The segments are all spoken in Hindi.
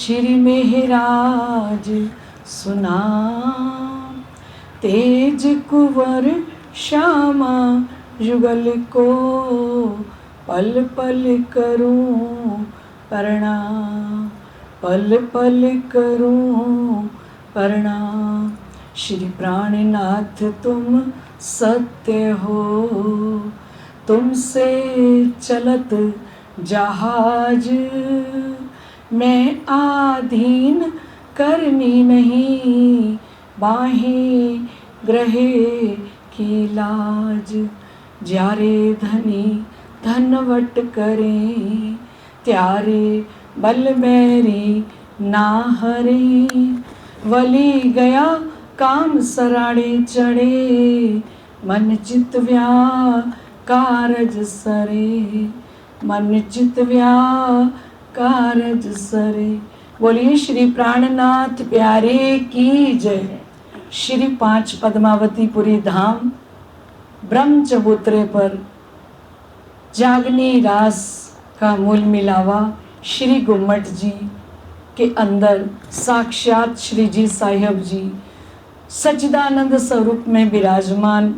श्री मेहराज सुना, तेज कुंवर श्यामा युगल को, पल पल करूं प्रणाम, पल पल करूं प्रणाम। श्री प्राणनाथ तुम सत्य हो, तुमसे चलत जहाज, मैं आधीन करनी नहीं, बाहें ग्रहे की लाज। ज्यारे धनी धनवट करें, त्यारे बल बैरी ना हरे, वली गया काम सराड़े चढ़े, मन चित कारज सरे, मन चित कारज सरे। बोलिए श्री प्राणनाथ प्यारे की जय। श्री 5 पद्मावतीपुरी धाम ब्रह्म चबूतरे पर जागनी रास का मूल मिलावा श्री गुम्मट जी के अंदर साक्षात श्री जी साहिब जी सच्चिदानंद स्वरूप में विराजमान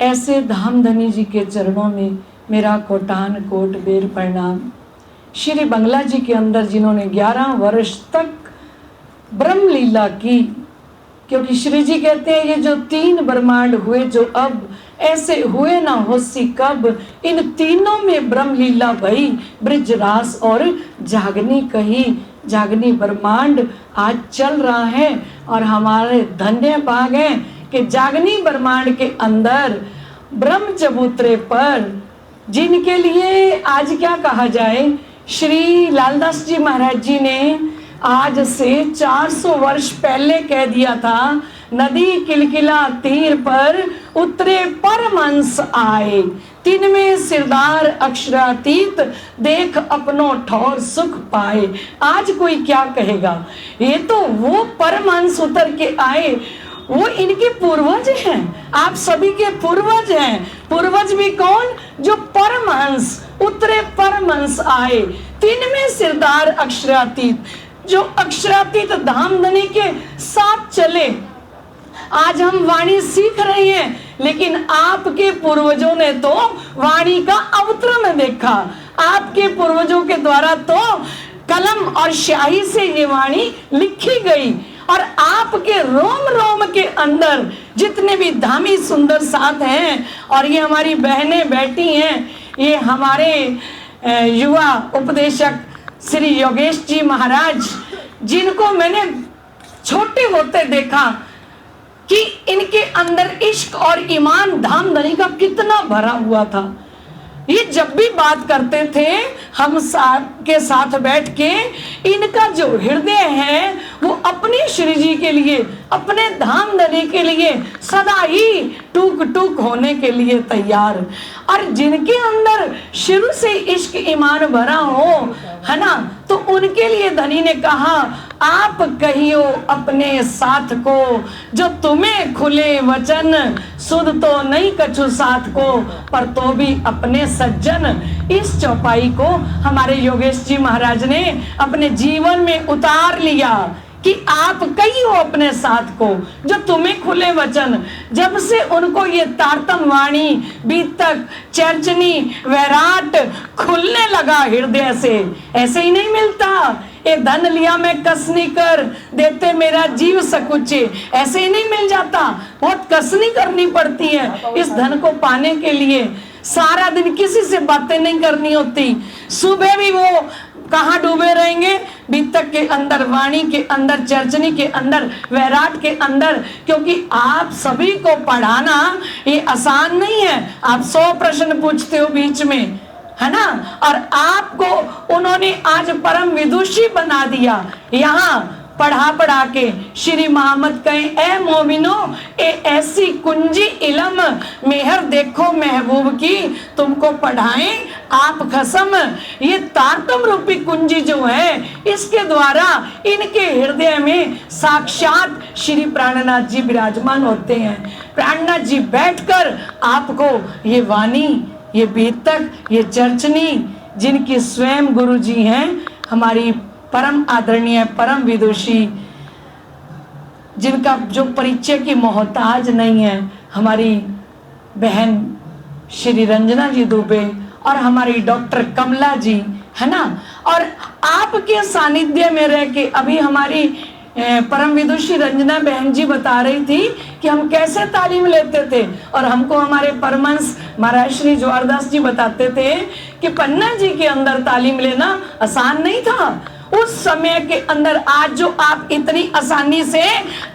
ऐसे धामधनी जी के चरणों में मेरा कोटान कोट बेर प्रणाम। श्री बंगला जी के अंदर जिन्होंने 11 वर्ष तक ब्रह्म लीला की, क्योंकि श्री जी कहते हैं ये जो 3 ब्रह्मांड हुए जो अब ऐसे हुए ना होसी कब, इन तीनों में ब्रह्म लीला भई, ब्रजरास और जागनी कही। जागनी ब्रह्मांड आज चल रहा है और हमारे धन्य भाग हैं कि जागनी ब्रह्मांड के अंदर ब्रह्म चबूतरे पर जिनके लिए आज क्या कहा जाए, श्री लालदास जी महाराज जी ने आज से 400 वर्ष पहले कह दिया था, नदी किलकिला तीर पर उतरे परमहंस आए, तिनमें सिरदार अक्षरातीत, देख अपनो ठौर सुख पाए। आज कोई क्या कहेगा, ये तो वो परमहंस उतर के आए, वो इनके पूर्वज हैं, आप सभी के पूर्वज हैं। पूर्वज भी कौन, जो परमहंस उतरे परमहंस आए, तिनमें सिरदार अक्षरातीत, जो अक्षरातीत धामधनी के साथ चले। आज हम वाणी सीख रहे हैं, लेकिन आपके पूर्वजों ने तो वाणी का अवतरण देखा, आपके पूर्वजों के द्वारा तो कलम और स्याही से ये वाणी लिखी गई, और आपके रोम रोम के अंदर जितने भी धामी सुंदर साथ हैं, और ये हमारी बहनें बैठी हैं, ये हमारे युवा उपदेशक श्री योगेश जी महाराज, जिनको मैंने छोटे होते देखा कि इनके अंदर इश्क और ईमान धामधनी का कितना भरा हुआ था। ये जब भी बात करते थे हम के साथ बैठ के, इनका जो हृदय है वो अपनी श्री जी के लिए, अपने धामधनी के लिए सदा ही टूक टूक होने के लिए तैयार। और जिनके अंदर शुरू से इश्क ईमान भरा हो, है ना, तो उनके लिए धनी ने कहा, आप कहियो अपने साथ को, जो तुम्हें खुले वचन, सुध तो नहीं कछु साथ को, पर तो भी अपने सज्जन। इस चौपाई को हमारे योगेश जी महाराज ने अपने जीवन में उतार लिया कि आप कहियो अपने साथ को, जो तुम्हें खुले वचन। जब से उनको ये तारतम वाणी, बीतक, चर्चनी, वैराट खुलने लगा हृदय से, ऐसे ही नहीं मिलता। ए धन लिया मैं कसनी कर, देते मेरा जीव सकुचे, ऐसे ही नहीं मिल जाता, बहुत कसनी करनी पड़ती है इस धन को पाने के लिए। सारा दिन किसी से बातें नहीं करनी होती, सुबह भी वो कहाँ डूबे रहेंगे, बीतक के अंदर, वाणी के अंदर, चर्चनी के अंदर, वैराट के अंदर। क्योंकि आप सभी को पढ़ाना ये आसान नहीं है। आप 100 प्रश्न पूछते हो बीच में, है ना, और आपको उन्होंने आज परम विदुषी बना दिया। यहाँ पढ़ा पढ़ा के श्री मोहम्मद कहें, ए मोमिनो, ए ऐसी कुंजी इलम, मेहर देखो महबूब की, तुमको पढ़ाएं आप कसम। ये तारतम रूपी कुंजी जो है, इसके द्वारा इनके हृदय में साक्षात श्री प्राणनाथ जी विराजमान होते हैं। प्राणनाथ जी बैठकर आपको ये वाणी, ये बीतक, ये चर्चनी, जिनकी स्वयं गुरु जी हैं हमारी परम आदरणीय, परम विदुषी, जिनका जो परिचय की मोहताज नहीं है, हमारी बहन श्री रंजना जी दुबे और हमारी डॉक्टर कमला जी, है ना। और आपके सानिध्य में रह के अभी हमारी परम विदुषी रंजना बहन जी बता रही थी कि हम कैसे तालीम लेते थे, और हमको हमारे परमहंस महाराज श्री ज्वारदास जी बताते थे कि पन्ना जी के अंदर तालीम लेना आसान नहीं था उस समय के अंदर। आज जो आप इतनी आसानी से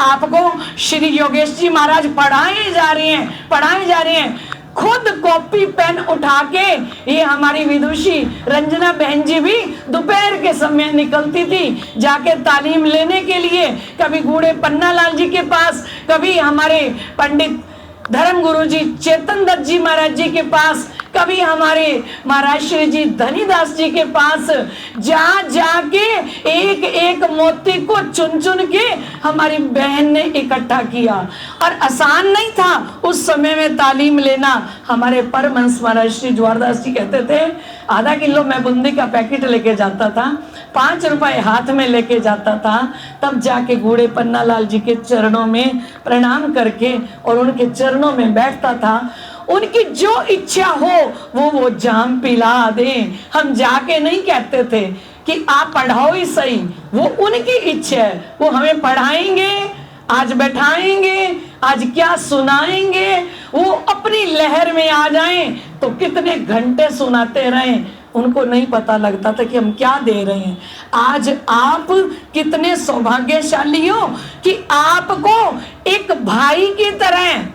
आपको श्री योगेश जी महाराज पढ़ाए जा रहे हैं, खुद कॉपी पेन उठा के ये हमारी विदुषी रंजना बहन जी भी दोपहर के समय निकलती थी जाके तालीम लेने के लिए, कभी बूढ़े पन्ना लाल जी के पास, कभी हमारे पंडित धर्म गुरु जी चेतन दत्त जी महाराज जी के पास, कभी हमारे महाराज श्री जी धनीदास जी के पास जाके एक एक मोती को चुन चुन के हमारी बहन ने इकट्ठा किया। और आसान नहीं था उस समय में तालीम लेना। हमारे परमहंस महाराज श्री ज्वारदास जी कहते थे, आधा किलो मैं बूंदी का पैकेट लेके जाता था, 5 रुपए हाथ में लेके जाता था, तब जाके बूढ़े पन्ना लाल जी के चरणों में प्रणाम करके और उनके चरणों में बैठता था। उनकी जो इच्छा हो वो जाम पिला दे, हम जाके नहीं कहते थे कि आप पढ़ाओ ही सही, वो उनकी इच्छा है, वो हमें पढ़ाएंगे, आज बैठाएंगे, आज क्या सुनाएंगे, वो अपनी लहर में आ जाएं तो कितने घंटे सुनाते रहें, उनको नहीं पता लगता था कि हम क्या दे रहे हैं। आज आप कितने सौभाग्यशाली हो कि आपको एक भाई की तरह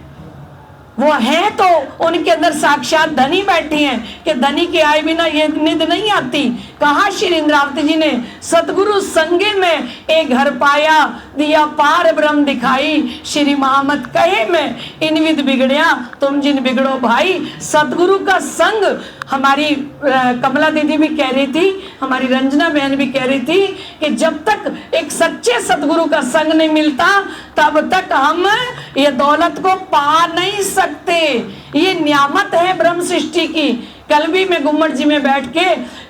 वो है, तो उनके अंदर साक्षात धनी बैठी हैं कि धनी के आए बिना ये निंद नहीं आती। कहा श्री इंद्रावती जी ने, सतगुरु संगे में एक घर पाया, दिया पार ब्रह्म दिखाई, श्री महामत कहे में इन विद बिगड़िया, तुम जिन बिगड़ो भाई। सतगुरु का संग हमारी कमला दीदी भी कह रही थी, हमारी रंजना बहन भी कह रही थी कि जब तक एक सच्चे सतगुरु का संग नहीं मिलता तब तक हम ये दौलत को पा नहीं सकते। ये नियामत है ब्रह्म सृष्टि की। कल भी मैं गुम्मट जी में बैठ के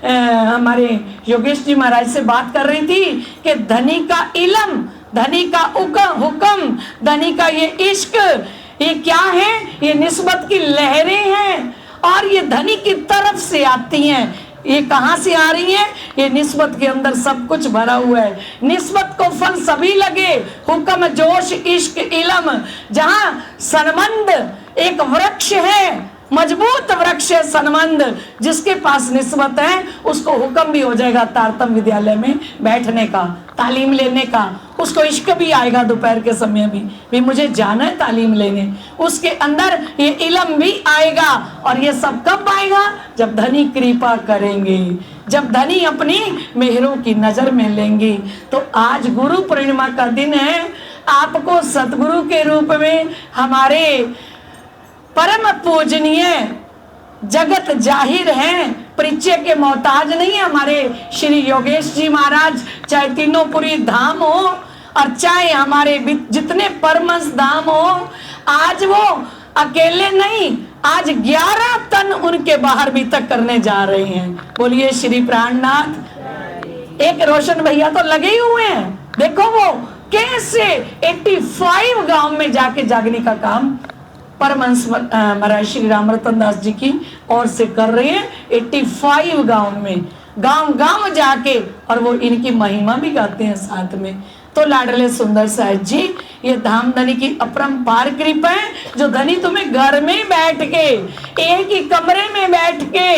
हमारे योगेश जी महाराज से बात कर रही थी कि धनी का इलम, धनी का हुक्म, धनी का ये इश्क, ये क्या है? ये निस्बत की लहरें हैं और ये धनी की तरफ से आती हैं। ये कहाँ से आ रही है? ये निस्बत के अंदर सब कुछ भरा हुआ है। निस्बत को फल सभी लगे, हुक्म जोश इश्क इलम। जहाँ सनमंद एक वृक्ष है, मजबूत वृक्ष है सनमंद, जिसके पास निस्बत है उसको हुक्म भी हो जाएगा तारतम विद्यालय में बैठने का, तालीम लेने का। उसको इश्क भी आएगा दोपहर के समय भी मुझे जाना है तालीम लेने। उसके अंदर ये इलम भी आएगा। और ये सब कब आएगा? जब धनी कृपा करेंगे, जब धनी अपनी मेहरों की नजर में लेंगे। तो आज गुरु पूर्णिमा का दिन है। आपको सतगुरु के रूप में हमारे परम पूजनीय जगत जाहिर हैं, परिचय के मोहताज नहीं है हमारे श्री योगेश जी महाराज। चाहे तीनोंपुरी धाम हो और चाहे हमारे जितने परमहंस धाम हो, आज वो अकेले नहीं, आज 11 तन उनके बाहर भी तक करने जा रहे हैं। बोलिए श्री प्राणनाथ। एक रोशन भैया तो लगे ही हुए हैं, देखो वो कैसे 85 गांव में जाके जागने का काम परमहंस महाराज श्री राम रतन दास जी की ओर से कर रहे हैं। 85 गांव में, गांव जाके, और वो इनकी महिमा भी गाते हैं साथ में। तो लाडले सुंदर साहिब जी, ये धाम धनी की अपरंपार कृपा है, जो धनी तुम्हें घर में बैठ के, एक ही कमरे में बैठ के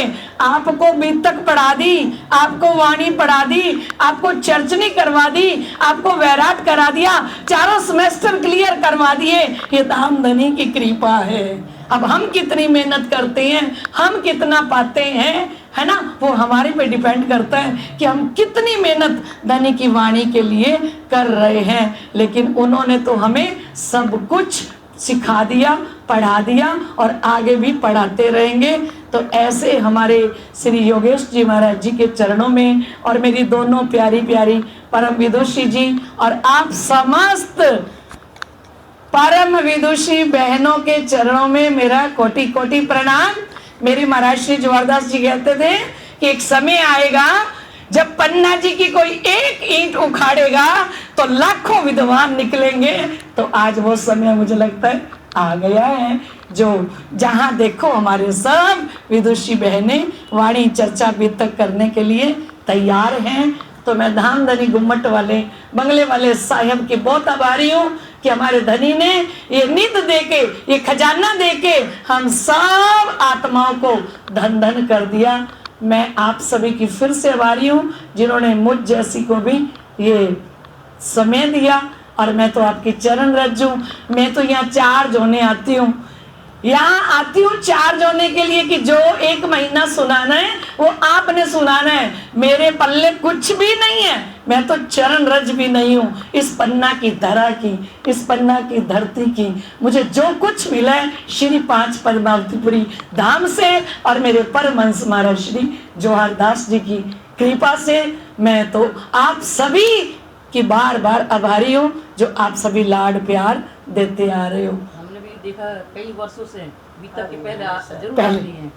आपको बीतक पढ़ा दी, आपको वाणी पढ़ा दी, आपको चर्चनी करवा दी, आपको वैराट करा दिया, चारों सेमेस्टर क्लियर करवा दिए। ये धाम धनी की कृपा है। अब हम कितनी मेहनत करते हैं, हम कितना पाते हैं, है ना, वो हमारे पे डिपेंड करता है कि हम कितनी मेहनत धनी की वाणी के लिए कर रहे हैं। लेकिन उन्होंने तो हमें सब कुछ सिखा दिया, पढ़ा दिया और आगे भी पढ़ाते रहेंगे। तो ऐसे हमारे श्री योगेश जी महाराज जी के चरणों में और मेरी दोनों प्यारी प्यारी परम विदुषी जी और आप समस्त परम विदुषी बहनों के चरणों में मेरा कोटि कोटि प्रणाम। मेरी महाराज श्री ज्वारदास जी कहते थे कि एक समय आएगा जब पन्ना जी की कोई एक ईंट उखाड़ेगा तो लाखों विद्वान निकलेंगे। तो आज वो समय मुझे लगता है आ गया है, जो जहां देखो हमारे सब विदुषी बहनें वाणी चर्चा वितक करने के लिए तैयार हैं। तो मैं धामधनी गुम्मट वाले बंगले वाले साहब की बहुत आभारी हूँ कि हमारे धनी ने ये निध देके, ये खजाना देके हम सब आत्माओं को धन धन कर दिया। मैं आप सभी की फिर से आभारी हूँ जिन्होंने मुझ जैसी को भी ये समय दिया। और मैं तो आपकी चरण रज हूँ। मैं तो यहाँ चार्ज होने आती हूँ, यहाँ आती हूँ चार्ज होने के लिए कि जो 1 महीना सुनाना है वो आपने सुनाना है। मेरे पल्ले कुछ भी नहीं है, मैं तो चरण रज भी नहीं हूँ। इस पन्ना की धरा की, इस पन्ना की धरती की मुझे जो कुछ मिला है श्री 5 पद्मावतीपुरी धाम से और मेरे परमहंस महाराज श्री जोहारदास जी की कृपा से मैं तो आप सभी की बार बार आभारी हूँ जो आप सभी लाड प्यार देते आ रहे हो। हमने भी देखा कई वर्षों से, बीतक के पहले जरूर आती हैं,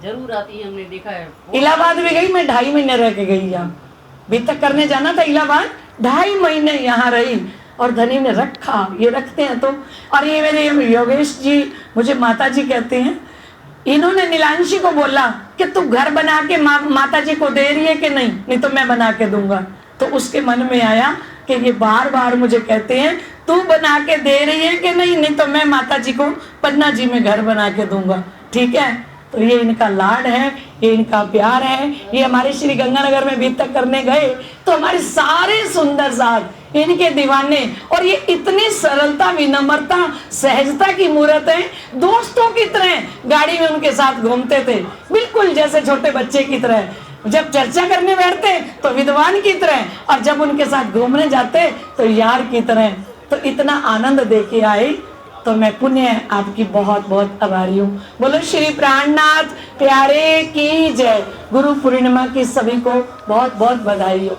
जरूर आती है, हमने देखा है। इलाहाबाद भी गई, मैं 2.5 महीने रह के गई यहाँ। बीतक करने जाना था इलाहाबाद, 2.5 महीने यहाँ रही और धनी ने रखा, ये रखते हैं तो। और ये मेरे योगेश जी मुझे माता जी कहते हैं, इन्होंने नीलांशी को बोला कि तू घर बना के माता जी को दे रही है कि नहीं, नहीं तो मैं बना के दूंगा। तो उसके मन में आया कि ये बार बार मुझे कहते हैं तू बना के दे रही है कि नहीं, नहीं तो मैं माता जी को पन्ना जी में घर बना के दूंगा। ठीक है, तो ये इनका लाड है, ये इनका प्यार है। ये हमारे श्री गंगानगर में बीतक करने गए तो हमारे सारे सुंदर साथ इनके दीवाने, और ये इतनी सरलता, विनम्रता, सहजता की मूर्त है। दोस्तों की तरह गाड़ी में उनके साथ घूमते थे, बिल्कुल जैसे छोटे बच्चे की तरह। जब चर्चा करने बैठते तो विद्वान की तरह, और जब उनके साथ घूमने जाते तो यार की तरह। तो इतना आनंद देके आए, तो मैं पुण्य आपकी बहुत बहुत आभारी हूँ। बोलो श्री प्राणनाथ प्यारे की जय। गुरु पूर्णिमा की सभी को बहुत बहुत बधाई हो।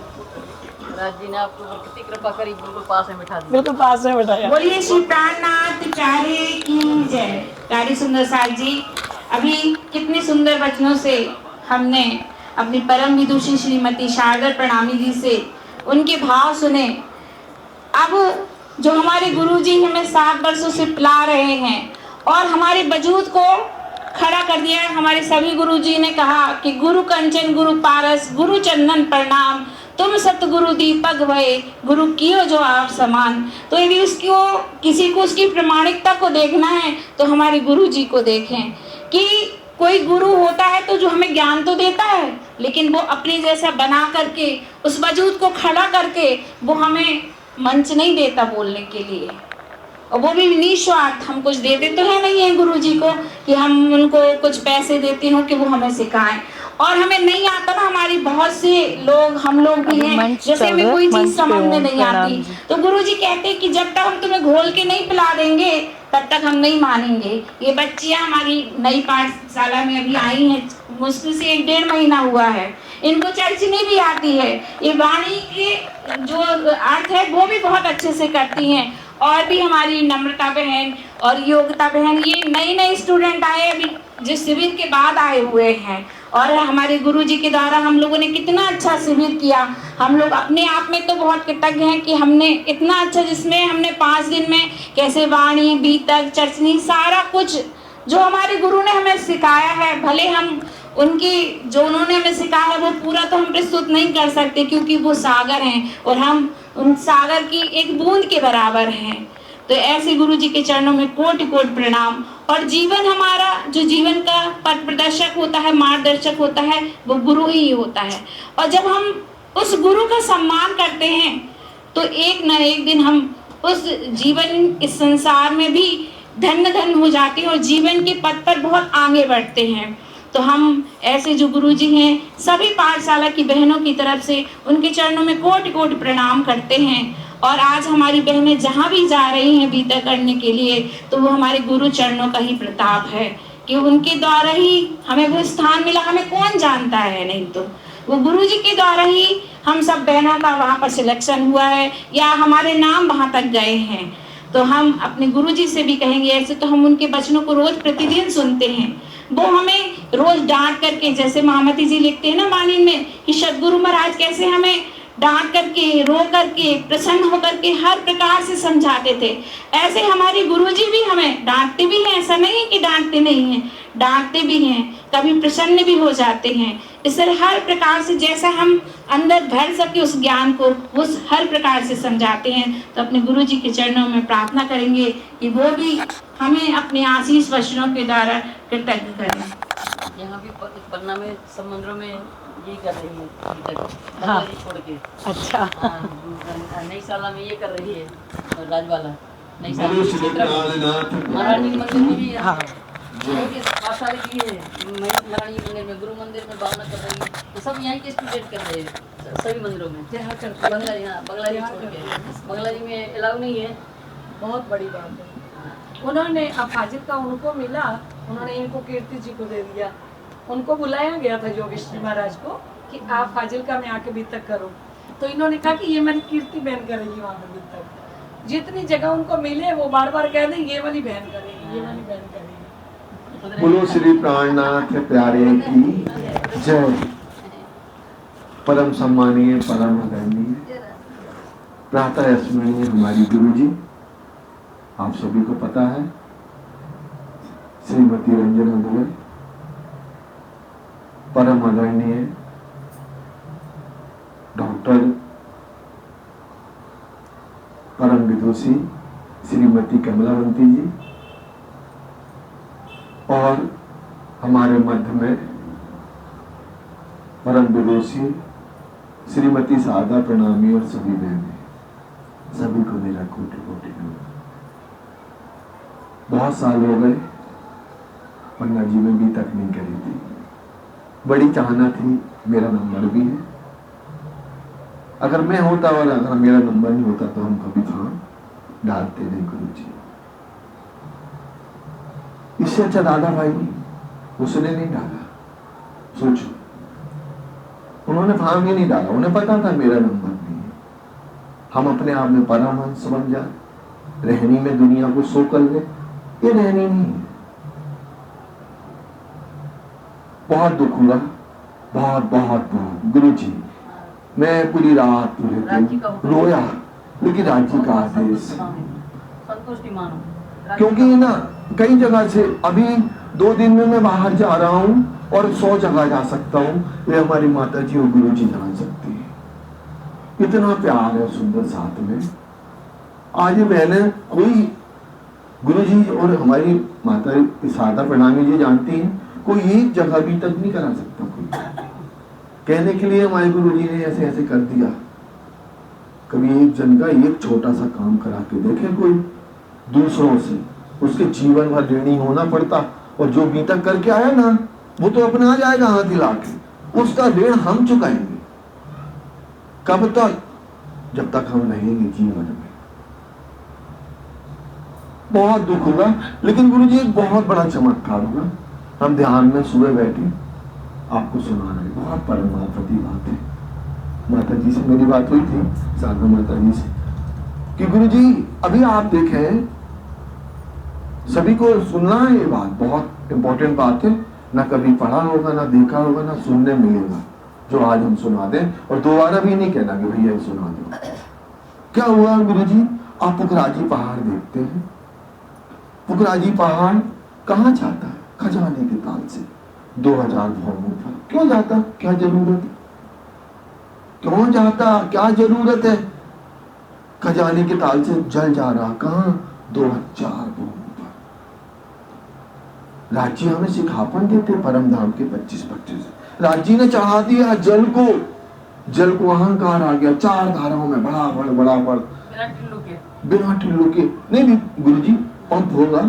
राज जी ने आपको कितनी कृपा करी, बिल्कुल पास में बैठा दिया। बिल्कुल पास में बैठाया। बोलिए श्री प्राणनाथ प्यारे की जय। प्यारी सुंदर साथ जी, अभी कितने सुंदर वचनों से हमने अपनी परम विदुषी श्रीमती शारदा प्रणामी जी से उनके भाव सुने। अब जो हमारे गुरुजी हमें 7 वर्षों से पिला रहे हैं और हमारे वजूद को खड़ा कर दिया है। हमारे सभी गुरुजी ने कहा कि गुरु कंचन गुरु पारस गुरु चंदन प्रणाम, तुम सतगुरु दीपक भये गुरु कियो जो आप समान। तो यदि उसको किसी को उसकी प्रामाणिकता को देखना है तो हमारे गुरुजी को देखें कि कोई गुरु होता है तो जो हमें ज्ञान तो देता है, लेकिन वो अपने जैसा बना करके उस वजूद को खड़ा करके वो हमें मंच नहीं देता बोलने के लिए, और वो भी निस्वार्थ। हम कुछ देते तो है नहीं है गुरु जी को कि हम उनको कुछ पैसे देते हो कि वो हमें सिखाएं। और हमें नहीं आता ना, हमारी बहुत से लोग, हम लोग भी हैं जैसे हमें कोई चीज समझ में नहीं आती, तो गुरु जी कहते हैं कि जब तक हम तुम्हें घोल के नहीं पिला देंगे तब तक हम नहीं मानेंगे। ये बच्चियां हमारी नई पाठशाला में अभी आई हैं, मुश्किल से 1-1.5 महीना हुआ है, इनको चर्चनी भी आती है, ये वाणी के जो अर्थ है वो भी बहुत अच्छे से करती हैं। और भी हमारी नम्रता बहन और योग्यता बहन, ये नए नए स्टूडेंट आए अभी जो शिविर के बाद आए हुए हैं, और हमारे गुरुजी के द्वारा हम लोगों ने कितना अच्छा शिविर किया। हम लोग अपने आप में तो बहुत कृतज्ञ हैं कि हमने इतना अच्छा, जिसमें हमने 5 दिन में कैसे वाणी बीतक चर्चनी सारा कुछ जो हमारे गुरु ने हमें सिखाया है, भले हम उनकी जो उन्होंने हमें सिखाया है वो पूरा तो हम प्रस्तुत नहीं कर सकते क्योंकि वो सागर हैं और हम उन सागर की एक बूंद के बराबर हैं। तो ऐसे गुरु जी के चरणों में कोटि कोटि प्रणाम। और जीवन हमारा जो जीवन का पथ प्रदर्शक होता है, मार्गदर्शक होता है, वो गुरु ही होता है। और जब हम उस गुरु का सम्मान करते हैं तो एक न एक दिन हम उस जीवन इस संसार में भी धन्य धन्य हो जाते हैं और जीवन के पथ पर बहुत आगे बढ़ते हैं। तो हम ऐसे जो गुरुजी हैं सभी पाठशाला की बहनों की तरफ से उनके चरणों में कोटि कोटि प्रणाम करते हैं। और आज हमारी बहनें जहाँ भी जा रही हैं बीतक करने के लिए, तो वो हमारे गुरु चरणों का ही प्रताप है कि उनके द्वारा ही हमें वो स्थान मिला। हमें कौन जानता है, नहीं तो वो गुरुजी के द्वारा ही हम सब बहनों का वहाँ पर सिलेक्शन हुआ है या हमारे नाम वहाँ तक गए हैं। तो हम अपने गुरुजी से भी कहेंगे, ऐसे तो हम उनके वचनों को रोज प्रतिदिन सुनते हैं, वो हमें रोज डांट करके, जैसे महामती जी लिखते हैं ना वाणी में कि सदगुरु महाराज कैसे हमें डांट करके, रो करके, प्रसन्न होकर के हर प्रकार से समझाते थे, ऐसे हमारे गुरुजी भी हमें डांटते भी हैं। ऐसा नहीं है कि डांटते नहीं हैं, डांटते भी हैं, कभी प्रसन्न भी हो जाते हैं। इस तरह हर प्रकार से जैसा हम अंदर भर सके उस ज्ञान को, वो हर प्रकार से समझाते हैं। तो अपने गुरुजी के चरणों में प्रार्थना करेंगे कि वो भी हमें अपने आशीष वचनों के द्वारा कृतज्ञ करें। यहाँ भी पन्ना में सब मंदिरों में यही कर रही है अभी तक, हाँ। बंगला छोड़ के। अच्छा। नई साला में ये कर रही है राजवाला, नई साला बोलो में श्री कालनाथ महारानी के मंदिर में भी है। हाँ। क्योंकि 5 साल की है महारानी मंदिर में, गुरु मंदिर में भावना कर रही है, तो सब यहाँ के स्टूडेंट कर रहे हैं सभी मंदिरों में। बंगला बंगलारी छोड़ के, बंगलारी में अलाउ नहीं है। बहुत बड़ी बात है। उन्होंने अब फाजिल का उनको मिला, उन्होंने इनको कीर्ति जी को दे दिया। उनको बुलाया गया था योगेश्वरी महाराज को कि आप फाजिलका में आके बीतक करो, तो इन्होंने कहा कि ये मेरी कीर्ति बहन करेगी वहाँ पे बीतक। जितनी जगह उनको मिले वो बार बार कह दें ये वाली बहन करेगी, ये वाली बहन करेगी। बोलो श्री प्राणनाथ प्यारे की जय। परम सम्मानीय, परम आदरणीय, प्रातः स्मरणीय हमारी गुरु जी, आप सभी को पता है श्रीमती रंजन मधुर, परम आदरणीय डॉक्टर परम विदुषी श्रीमती कमलावंती जी, और हमारे मध्य में परम विदुषी श्रीमती सादा प्रणामी और सभी बहनें, सभी को मेरा कोटि कोटि नमन। बहुत साल हो गए पन्ना जी में भी तक नहीं करी थी, बड़ी चाहना थी, मेरा नंबर भी है। अगर मैं होता और अगर मेरा नंबर नहीं होता तो हम कभी फॉर्म डालते नहीं गुरु जी। इससे अच्छा दादा भाई उसने नहीं डाला। सोचो, उन्होंने फॉर्म ही नहीं डाला, उन्हें पता था मेरा नंबर नहीं है। हम अपने आप में परमहंस बन जाए, रहनी में दुनिया को सो कर ले, ये रहनी नहीं है। बहुत दुख हुआ, बहुत बहुत बहुत गुरु जी। मैं पूरी रात पूरे दिन रोया, लेकिन राज्य का आदेश, संतुष्टि मानो, क्योंकि ना कई जगह से अभी 2 दिन में मैं बाहर जा रहा हूँ और 100 जगह जा सकता हूँ, वे हमारी माता जी और गुरु जी जान सकती है। इतना प्यार है सुंदर साथ में। आज मैंने कोई गुरु जी और हमारी माता सादा प्रणामी जी जानती हैं, कोई एक जगह भी तक नहीं करा सकता कोई। कहने के लिए हमारे गुरु जी ने ऐसे ऐसे कर दिया। कभी एक जन का एक छोटा सा काम करा के देखे कोई दूसरों से, उसके जीवन भर ऋणी होना पड़ता, और जो बीतक करके आया ना वो तो अपना आ जाएगा हाथ हिला के, उसका ऋण हम चुकाएंगे। कब तक? जब तक हम रहेंगे जीवन में। बहुत दुख होगा, लेकिन गुरु जी एक बहुत बड़ा चमत्कार होगा। हम ध्यान में सुबह बैठे, आपको सुनाना है, बहुत परमार्थी बात है। माता जी से मेरी बात हुई थी, साधु माता जी से, कि गुरु जी अभी आप देखें, सभी को सुनना है, ये बात बहुत इंपॉर्टेंट बात है। ना कभी पढ़ा होगा, ना देखा होगा, ना सुनने मिलेगा, जो आज हम सुना दें, और दोबारा भी नहीं कहना कि भैया सुना दो। क्या हुआ गुरु जी? आप पुखराजी पहाड़ देखते हैं, पुखराजी पहाड़ कहाँ जाता है? खजाने के ताल से 2000 भौमों पर। क्यों जाता? क्या जरूरत है? क्यों जाता? क्या जरूरत है? खजाने के ताल से जल जा रहा कहाँ? 2000 भौमों पर। राज्य हमें सिखापन देते परम धाम के 25-25। राज्य ने चढ़ा दिया जल को, जल को अहंकार आ गया, 4 धाराओं में बड़ा बड़ बिना टिल्लू के। नहीं गुरु जी, पंप होगा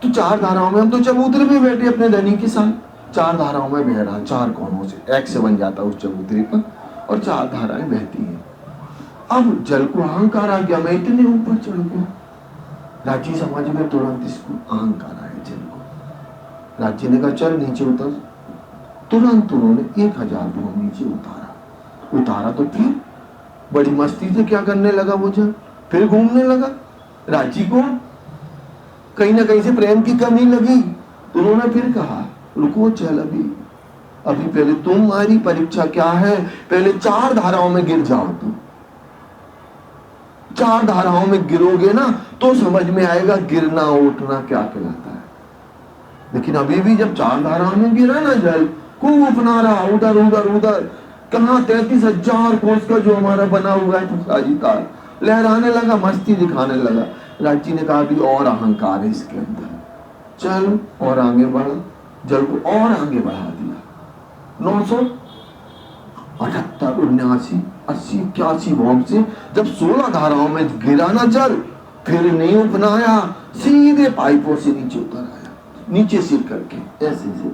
तो 4 धाराओं में, हम तो चबूतरे पे बैठे अपने धनी के साथ, 4 धाराओं में बह रहा, 4 कोनों से एक से बन जाता उस चबूतरे पर, और 4 धाराएं बहती हैं। अब जल को अहंकार आ गया, मैं इतने ऊपर चढ़ गया। राज्य समाज में तुरंत इसको अहंकार आया जल को। राज्य ने कहा चल नीचे उतर। तुरंत उन्होंने 1000 भौम नीचे उतारा तो फिर बड़ी मस्ती से क्या करने लगा वो जल, फिर घूमने लगा। राज्य को कहीं ना कहीं से प्रेम की कमी लगी, तो उन्होंने फिर कहा रुको चल, अभी पहले तुम्हारी परीक्षा क्या है, पहले 4 धाराओं में गिर जाओ। तुम 4 धाराओं में गिरोगे ना तो समझ में आएगा गिरना उठना क्या कहलाता है। लेकिन अभी भी जब 4 धाराओं में गिरा ना जल, खूब अपना रहा उधर उधर उधर, कहाँ 33,000 कोस का जो हमारा बना हुआ है तुषारी तार, लहराने लगा, मस्ती दिखाने लगा। राज जी ने कहा कि और अहंकार है इसके अंदर, चल और आगे बढ़ा। जल को और आगे बढ़ा दिया। 978, 79, 80, 81 बॉम्ब से जब 16 धाराओं में गिरा ना जल, फिर नहीं अपनाया, सीधे पाइपों से नीचे उतर आया, नीचे सिर करके ऐसे सिर।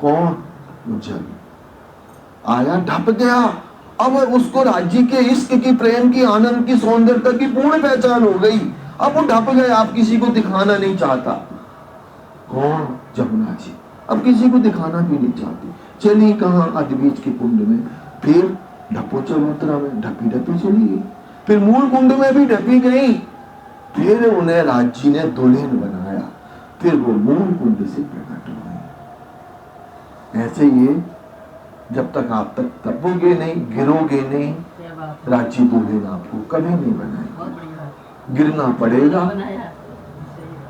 कौन? जल आया, ढप गया। अब उसको राज्य के इश्क की, प्रेम की, आनंद की, सौंदर्यता की पूर्ण पहचान हो गई। अब वो ढप गया, आप किसी को दिखाना नहीं चाहता। कौन? जमुना जी अब किसी को दिखाना भी नहीं चाहती। चली कहाँ? अद्वीज के कुंड में, फिर ढपो चबूतरा में ढपी ढपी चली गई, फिर मूल कुंड में भी ढपी गई, फिर उन्हें राज्य ने दुल्हन बनाया, फिर वो मूल कुंड से प्रकट हुए। ऐसे ये जब तक आप तक तपोगे नहीं, गिरोगे नहीं, राज्य दुल्हन आपको कभी नहीं बनाएगी। गिरना पड़ेगा,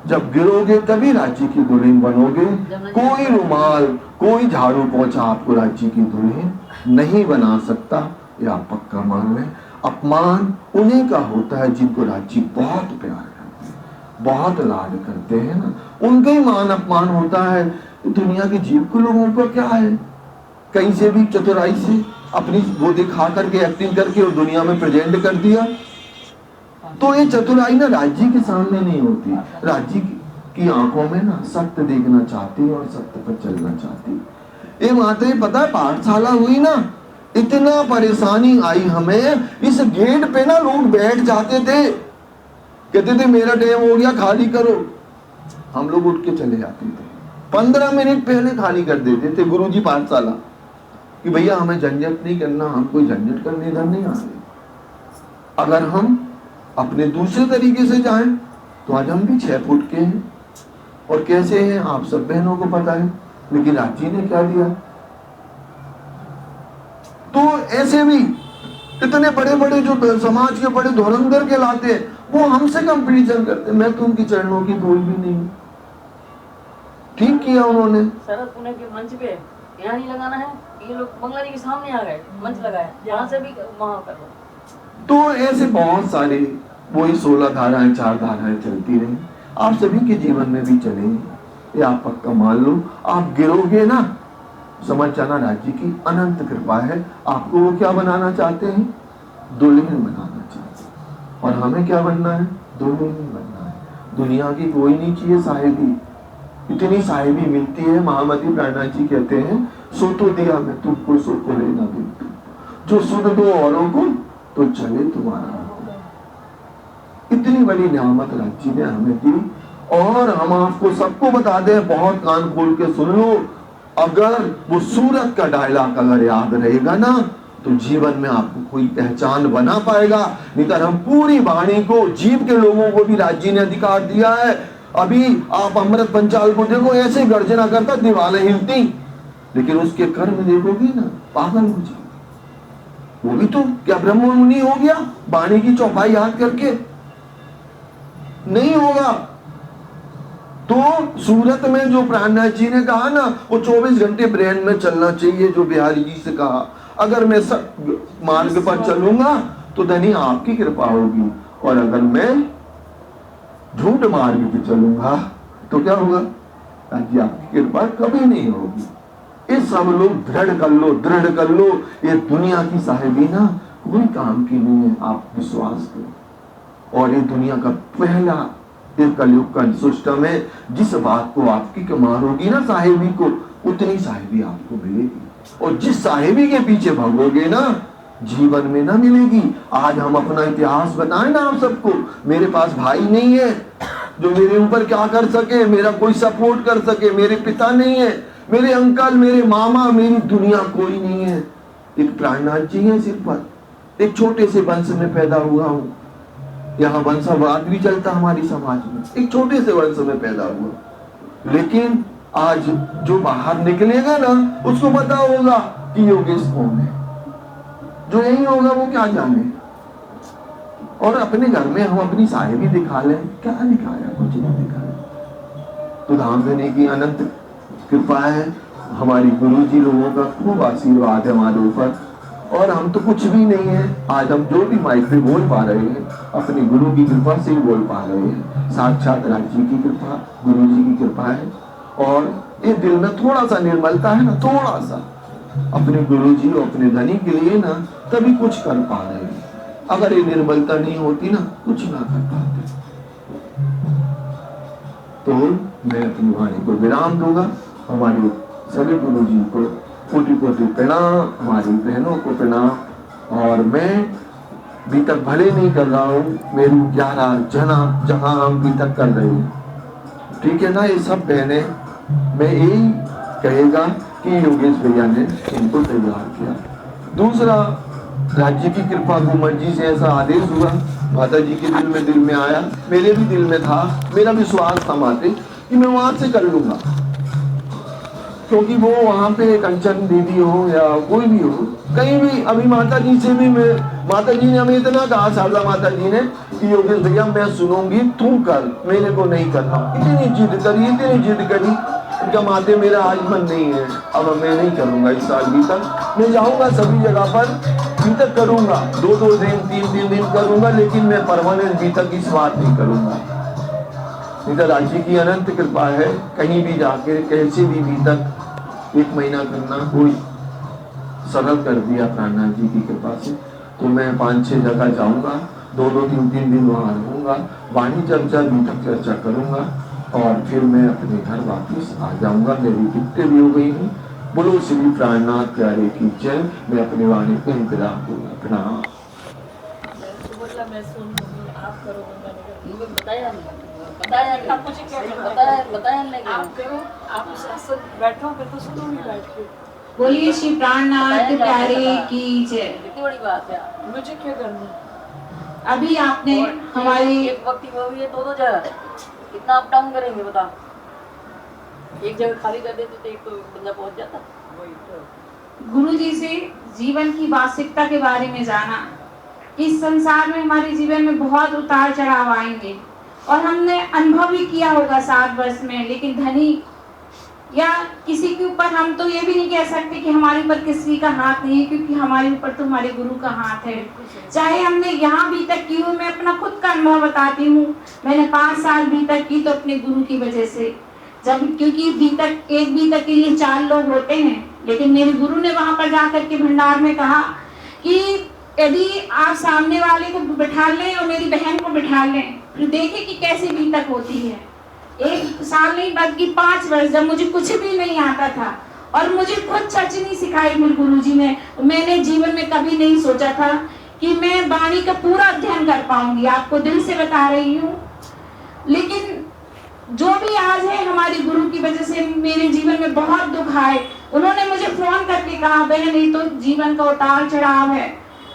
जब गिरोगे तभी राज्य की दुल्हन बनोगे। कोई रुमाल, कोई झाड़ू पोंछा आपको राज्य की दुल्हन नहीं बना सकता, या पक्का मान लें। अपमान उन्हीं का होता है जिनको राज्य बहुत प्यार करते हैं, बहुत लाड करते हैं ना, उनका ही मान अपमान होता है। दुनिया के जीव को लोगों को क्या है, कहीं से भी चतुराई से अपनी वो दिखा करके, एक्टिंग करके और दुनिया में प्रेजेंट कर दिया। तो ये चतुराई ना राज्य के सामने नहीं होती। राज्य की आंखों में ना सत्य देखना चाहती और सत्य पर चलना चाहती। ये माते पता है, पाठशाला हुई ना, इतना परेशानी आई हमें। इस गेट पे ना लोग बैठ जाते थे, कहते थे मेरा टाइम हो गया खाली करो, हम लोग उठ के चले जाते थे। 15 मिनट पहले खाली कर देते थे गुरुजी पाठशाला, कि भैया हमें झंझट नहीं करना, हम कोई झंझट करने इधर नहीं आ रहे। अगर हम अपने दूसरे तरीके से जाएं तो आज हम भी 6 फुट के हैं, और कैसे हैं आप सब बहनों को पता है। लेकिन राज्य ने क्या दिया? तो ऐसे भी इतने बड़े बड़े जो समाज के बड़े धुरंधर के लाते हैं, वो हमसे कंपटीशन करते। मैं तो उनकी चरणों की धूल भी नहीं हूं। ठीक किया उन्होंने। शरद पुणे के मंच पे यहाँ नहीं लगाना है, ये लोग बंगला जी के सामने आ गए, मंच लगाया, यहाँ से भी वहाँ कर लो। तो ऐसे बहुत सारे वही 16 धाराएं, 4 धाराएं चलती रही, आप सभी के जीवन में भी चलेंगे। ये आप पक्का मान लो। आप गिरोगे ना, समझ जाना राज्य की अनंत कृपा है। आपको वो क्या बनाना चाहते हैं? दुल्हन बनाना चाहते हैं। और हमें क्या बनना है? दुल्हन बनना है। दुनिया की कोई नहीं चाहिए साहेबी। इतनी साहेबी मिलती है, महामती प्राणनाथ जी कहते हैं, सो तो दिया मैं तुमको, सो को लेना भी, जो सुन दो औरों को तो चले तुम्हारा। इतनी बड़ी नियामत राज्य ने हमें दी। और हम आपको सबको बता दें, बहुत कान खोल के सुन लो, अगर वो सूरत का डायलॉग अगर याद रहेगा ना, तो जीवन में आपको कोई पहचान बना पाएगा। नहीं तो हम पूरी वाणी को, जीव के लोगों को भी राज्य ने अधिकार दिया है। अभी आप अमृत पंचाल को देखो, ऐसे गर्जना करता, दीवारें हिलती, लेकिन उसके कर्म देखोगी ना, पागल हो जाए। वो भी तो क्या ब्रह्म मुनि हो गया वाणी की चौपाई याद करके? नहीं होगा। तो सूरत में जो प्राणनाथ जी ने कहा ना, वो 24 घंटे ब्रेन में चलना चाहिए, जो बिहारी जी से कहा, अगर मैं सब मार्ग पर चलूंगा तो धनी आपकी कृपा होगी, और अगर मैं झूठ मार्ग पे चलूंगा तो क्या होगा? राज्य आपकी कृपा कभी नहीं होगी। ये सब लोग दृढ़ कर लो, दृढ़ कर लो। ये दुनिया की साहेबी ना कोई काम की नहीं है, आप विश्वास करो। और ये दुनिया का पहला कलयुग का सिस्टम है। जिस बात को आपकी मारोगी ना साहेबी को, उतनी साहेबी आपको मिलेगी। और जिस साहेबी के पीछे भागोगे ना, जीवन में ना मिलेगी। आज हम अपना इतिहास बताएं ना आप सबको। मेरे पास भाई नहीं है जो मेरे ऊपर क्या कर सके, मेरा कोई सपोर्ट कर सके, मेरे पिता नहीं है, मेरे अंकल, मेरे मामा, मेरी दुनिया कोई नहीं है। एक प्राणनाथ जी है सिर पर। एक छोटे से वंश में पैदा हुआ हूँ, यहाँ वंशवाद भी चलता हमारी समाज में, एक छोटे से वंश में पैदा हुआ, लेकिन आज जो बाहर निकलेगा ना उसको पता होगा कि योगेश कौन है। जो यही होगा वो क्या जाने। और अपने घर में हम अपनी साहेबी दिखा लें, क्या दिखाया, कुछ नहीं दिखाया। तो धाम देने की अनंत कृपा है, हमारी गुरु जी लोगों का खूब आशीर्वाद है हमारे ऊपर। और हम तो कुछ भी नहीं है, आज हम जो भी माइक पे बोल पा रहे हैं अपनी गुरु की कृपा से ही बोल पा रहे हैं। साक्षात राज जी की कृपा, गुरु जी की कृपा है। और ये दिल में थोड़ा सा निर्मलता है ना, थोड़ा सा अपने गुरु जी और अपने धनी के लिए ना, तभी कुछ कर पा रहे हैं। अगर ये निर्मलता नहीं होती ना, कुछ ना कर पाते। तो मैं अपनी वाणी को विराम दूंगा। हमारे सभी गुरु जी को कोटि कोटि प्रणाम, हमारी बहनों को प्रणाम। और मैं अभी तक भले नहीं कर रहा हूँ, मेरी 11 जना जहां हम अभी तक कर रहे हैं, ठीक है ना। ये सब बहने, मैं यही कहेगा कि योगेश भैया ने इनको तैयार किया। दूसरा, राज्य की कृपा, घूमट जी से ऐसा आदेश हुआ, माता जी के दिल में आया, मेरे भी दिल में था, मेरा विश्वास था माते कि मैं वहां से कर लूंगा। क्योंकि वो वहां पे कंचन दीदी हो या कोई भी हो, कहीं भी, अभी माता जी से भी मैं, माता जी ने हमें इतना कहा, शारदा माता जी ने, कि योगेश भैया मैं सुनूंगी, तू कर, मेरे को नहीं करना। इतनी जिद करी, उनका माते मेरा आज मन नहीं है, अब मैं नहीं करूंगा। इस साल भी तक मैं जाऊंगा सभी जगह पर, भी तक करूंगा, 2-2 दिन 3-3 दिन करूंगा, लेकिन मैं परमानेंट भी तक इस बात नहीं करूंगा। इधर राज्य की अनंत कृपा है, कहीं भी जाके कैसे भी तक 1 महीना करना कोई सरल कर दिया प्राणनाथ जी की कृपा से। तो मैं 5-6 जगह जाऊंगा, 2-2 3-3 दिन वहां रहूंगा, वाणी चर्चा भी तक चर्चा करूंगा, और फिर मैं अपने घर वापस आ जाऊंगा। मेरी टिकटें भी हो गई हैं। बोलो श्री प्राणनाथ प्यारे की जय। मैं अपने वाणी को इंतजार करूंगा। प्रणाम। मैं सुन आप करो, मुझे बताया नहीं, आप करो, आप शासन बैठो, फिर तो सुनोगी बैठ के। बोलिए श्री प्राणनाथ प्यारे की जय। कितनी बड़ी बात है। मुझे क्या करना। अभी आपने हमारी एक वक्त की वो भी है, 2-2 जगह कितना अप डाउन करेंगे बता। एक जगह खाली कर देते तो एक तो बंदा पहुंच जाता। गुरु जी से जीवन की वास्तविकता के बारे में जाना। इस संसार में हमारे जीवन में बहुत उतार चढ़ाव आएंगे, और हमने अनुभव भी किया होगा 7 वर्ष में। लेकिन धनी या किसी के ऊपर हम तो ये भी नहीं कह सकते कि हमारे ऊपर किसी का हाथ नहीं है, क्योंकि हमारे ऊपर तो हमारे गुरु का हाथ है। चाहे हमने यहाँ भी तक की हो, मैं अपना खुद का अनुभव बताती हूँ। मैंने 5 साल भी तक की तो अपने गुरु की वजह से, जब क्योंकि एक भी तक के लिए 4 लोग होते हैं, लेकिन मेरे गुरु ने वहां पर जाकर के भंडार में कहा कि यदि आप सामने वाले को बिठा लें और मेरी बहन को बिठा लें, फिर देखें कि कैसी बीतक होती है। 1 साल नहीं बल्कि 5 वर्ष, जब मुझे कुछ भी नहीं आता था और मुझे खुद सचनी सिखाई मेरे गुरुजी ने, मैंने जीवन में कभी नहीं सोचा था कि मैं वाणी का पूरा अध्ययन कर पाऊंगी। आपको दिल से बता रही हूँ। लेकिन जो भी आज है, हमारे गुरु की वजह से मेरे जीवन में बहुत दुख आए। उन्होंने मुझे फोन करके कहा, बहन ये तो जीवन का उतार चढ़ाव है,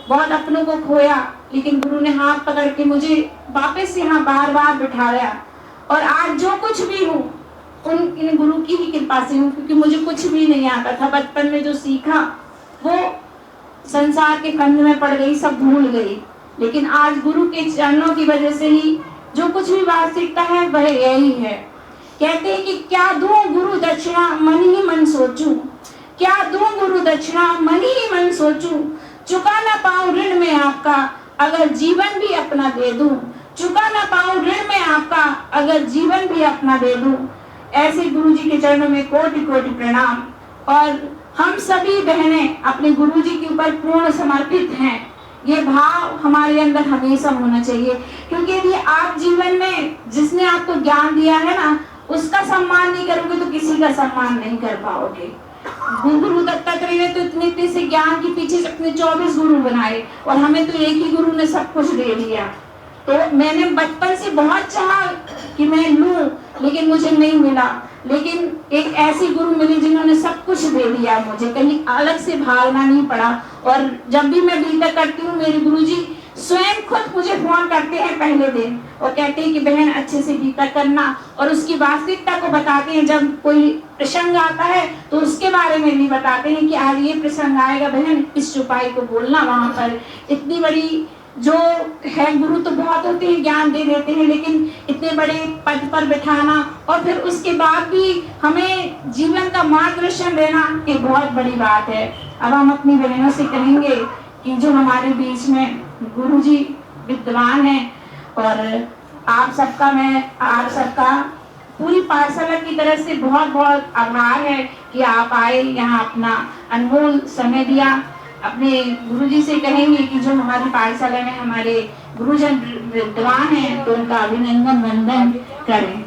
बहुत अपनों को खोया, लेकिन गुरु ने हाथ पकड़ के मुझे वापस यहाँ बार-बार बिठाया। और आज जो कुछ भी हूँ इन गुरु की ही कृपा से हूँ, क्योंकि मुझे कुछ भी नहीं आता था। बचपन में जो सीखा वो संसार के फंद में पड़ गई, सब भूल गई। लेकिन आज गुरु के चरणों की वजह से ही जो कुछ भी वास्तविकता है वह यही है। कहते हैं कि क्या दूं गुरु दक्षिणा मन ही मन सोचूं, क्या दूं गुरु दक्षिणा मन ही मन सोचूं, चुका ना पाऊं ऋण में आपका अगर जीवन भी अपना दे दूं, चुका ना पाऊं ऋण में आपका अगर जीवन भी अपना दे दूं। ऐसे गुरु जी के चरणों में कोटि कोटि प्रणाम। और हम सभी बहनें अपने गुरु जी के ऊपर पूर्ण समर्पित हैं, ये भाव हमारे अंदर हमेशा होना चाहिए। क्योंकि यदि आप जीवन में जिसने आपको ज्ञान दिया है ना, उसका सम्मान नहीं करोगे तो किसी का सम्मान नहीं कर पाओगे। गुरु दत्तात्रेय ने तो इतने से ज्ञान के पीछे अपने 24 गुरु बनाए, और हमें तो एक ही गुरु ने सब कुछ दे दिया। तो मैंने बचपन से बहुत चाहा कि मैं लूं, लेकिन मुझे नहीं मिला। लेकिन एक ऐसी गुरु मिली जिन्होंने सब कुछ दे दिया मुझे, कहीं अलग से भागना नहीं पड़ा। और जब भी मैं बीतक करती हूँ, मेरे गुरुजी स्वयं खुद मुझे फोन करते हैं पहले दिन और कहते हैं कि बहन अच्छे से गीता करना, और उसकी वास्तविकता को बताते हैं। जब कोई प्रसंग आता है तो उसके बारे में भी बताते हैं कि आज ये प्रसंग आएगा बहन, इस चौपाई को बोलना। वहां पर इतनी बड़ी जो है, गुरु तो बहुत होते हैं, ज्ञान दे देते हैं, लेकिन इतने बड़े पद पर बिठाना और फिर उसके बाद भी हमें जीवन का मार्गदर्शन देना, ये बहुत बड़ी बात है। अब हम अपनी बहनों से कहेंगे कि जो हमारे बीच में गुरुजी विद्वान हैं, और आप सबका पूरी पाठशाला की तरफ से बहुत बहुत आभार है कि आप आए यहाँ, अपना अनमोल समय दिया। अपने गुरुजी से कहेंगे कि जो हमारी पाठशाला में हमारे गुरुजन विद्वान हैं तो उनका अभिनंदन वंदन करें।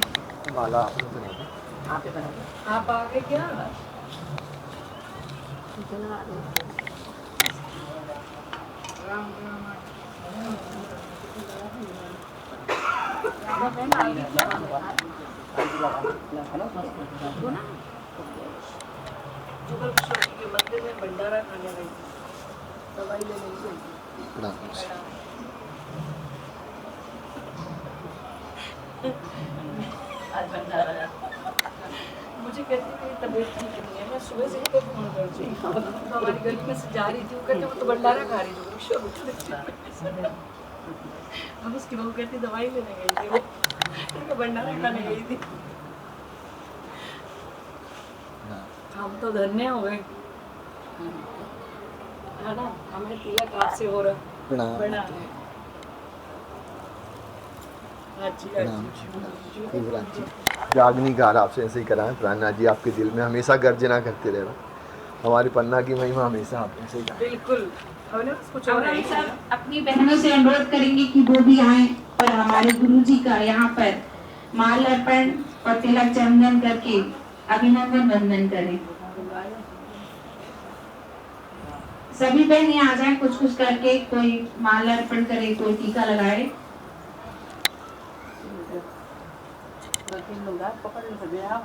आप आगे क्या मंदिर में भंडारा खाने गई, दवाई लेने गई। आज भंडारा मुझे कहती मेरी तबीयत ठीक नहीं है, मैं सुबह से ही फोन कर रही हूँ। तो हमारी गली में से जा रही थी, वो कहते वो तो भंडारा खा रही थी। अब उसकी बहू कहती दवाई लेने गई थी, वो भंडारा खाने गई थी। हम तो धन्य हो गए, है ना, हमें तिलक आपसे हो रहा। प्रणाम। अग्निकार आपसे ऐसे ही कराएं। प्राणनाथ जी आपके दिल में हमेशा गर्जना करते रहना। हमारी पन्ना की महिमा हमेशा आप ऐसे ही गाएं। बिल्कुल। अब हम सब अपनी बहनों से अनुरोध करेंगे कि वो भी आए और हमारे गुरुजी का यहाँ पर माल अर्पण और तिलक चंदन करके अभिनंदन वंदन करें। सभी बहन यहाँ आ जाए, कुछ कुछ करके, कोई माल अर्पण करे, कोई टीका लगाए। पकड़ लो सभी आप।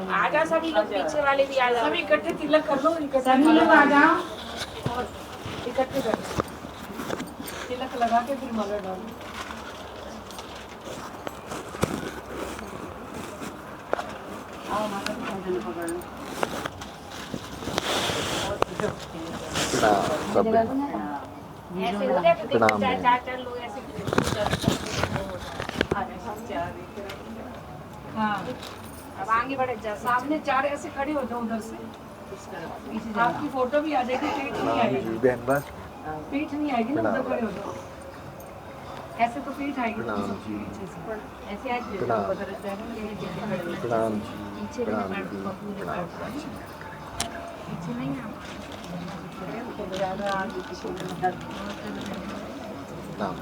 आ जाओ सभी लोग, पीछे वाले भी आ जाओ। सभी इकट्ठे तिलक कर लो, सभी लोग आ जाओ और इकट्ठे कर लो। तिलक लगा के फिर माला डालो। आओ माता की चंदन पकड़ लो। ऐसे हो जाए तो देखो, चार लोग ऐसे हाँ, अब आगे बढ़े जा। सामने चार ऐसे खड़े हो जाओ उधर से। आपकी फोटो भी आ जाएगी, पीठ नहीं आएगी। बहन बस पीठ नहीं आएगी ना, उधर खड़े हो जाओ। ऐसे तो पीठ आएगी प्रणाम जी। पीछे से। ऐसे आज प्रणाम। प्रणाम जी। पीछे प्रणाम जी। प्रणाम। पीछे नहीं ना। प्रणाम।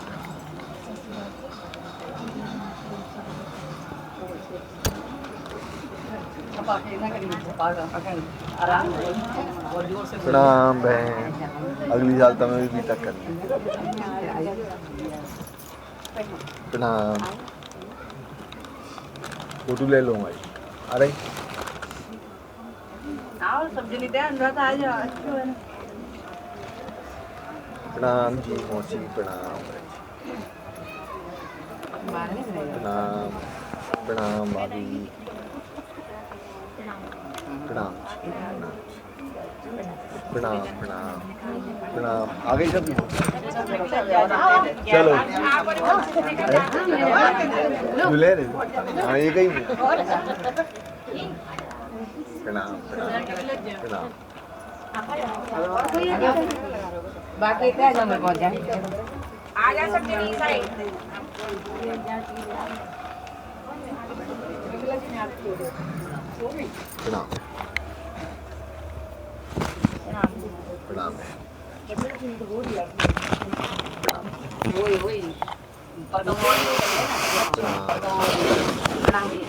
प्रणाम बहन, अगली साल तुम्हें भी तक करना। प्रणाम। फोटो ले लूँगा। अरे प्रणाम जी मौसी, प्रणाम। प्रणाम। प्रणाम भाभी। प्रणाम। प्रणाम। प्रणाम। प्रणाम। आ गई सब चलो झूले रे। हाँ ये कहीं प्रणाम। प्रणाम। बाकी क्या जमा पहुंच जाए। आ जा सब जनी साइड। प्रणाम। प्रणाम।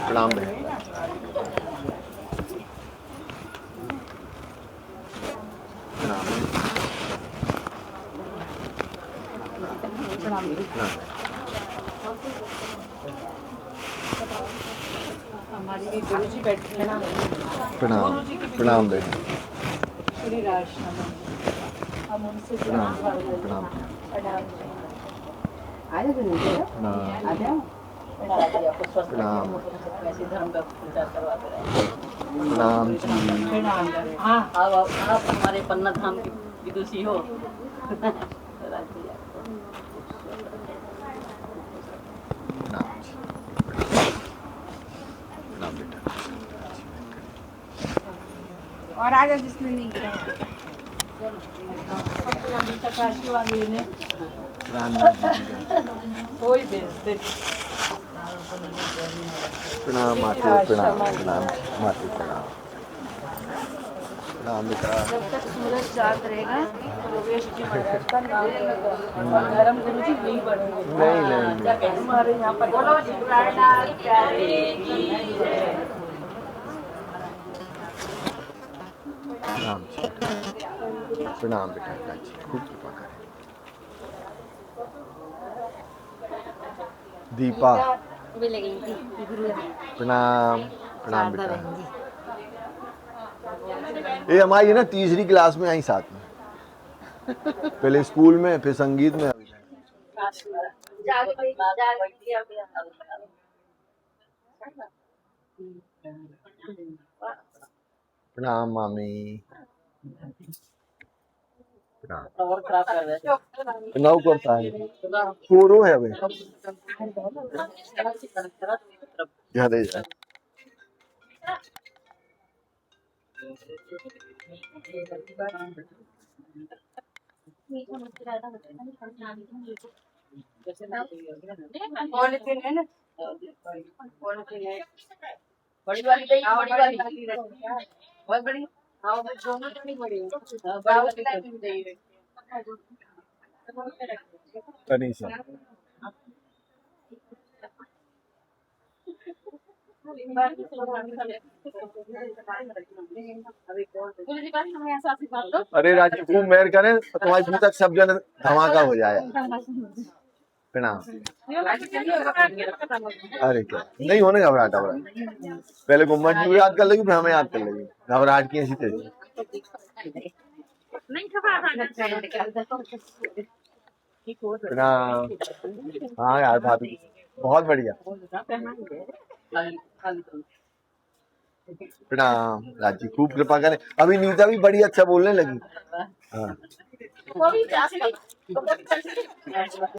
प्रणाम बहन। प्रणाम। हमारी भी गुरु जी बैठे हैं ना, प्रणाम प्रणाम बेटा श्री राजनाम हम उनसे प्रणाम प्रणाम प्रणाम प्रणाम प्रणाम ऐसे धर्म का प्रचार करवाते रहे। प्रणाम जी हाँ आप हमारे पन्ना धाम के विदुषी हो। प्रणाम जी प्रणाम बेटा और आगे जिसमें नहीं गिरा आशीर्वाद लेने प्रणाम कोई भेजते प्रणाम माते प्रणाम प्रणाम माते प्रणाम प्रणाम बेटा जब तक सूरज चांद रहेगा योगेश जी महाराज का नाम लेगा और धर्म गुरु जी नहीं बढ़ेंगे। नहीं हमारे यहाँ पर बोलो जी प्राणनाथ प्यारे की जय। प्रणाम जी प्रणाम बेटा जी खूब कृपा करें दीपा प्रणाम प्रणाम बेटा ये हमारी है ना तीसरी क्लास में आई साथ में पहले स्कूल में फिर संगीत में अभी प्रणाम मामी प्रणाम और खराब कर रहे नौ करता है पूरो है अभी यहाँ दे जाए पॉलिथीन है ना पॉलिथीन है। बड़ी वाली चाहिए, बड़ी वाली बहुत बड़ी। हाँ वो दोनों तो नहीं बड़ी है। बड़ी वाली चाहिए। तनीषा अरे राजीव खूब मेहर करें तो तुम्हारी पूरी तक सब जन धमाका हो जाए प्रणाम अरे क्या नहीं होने घबराहट घबराहट पहले गुम्मट जी को याद कर लेगी फिर हमें याद कर लेगी घबराहट की ऐसी तेजी प्रणाम हाँ यार भाभी बहुत बढ़िया प्रणाम राजी खूब कृपा करें अभी नीता भी बड़ी अच्छा बोलने लगी हाँ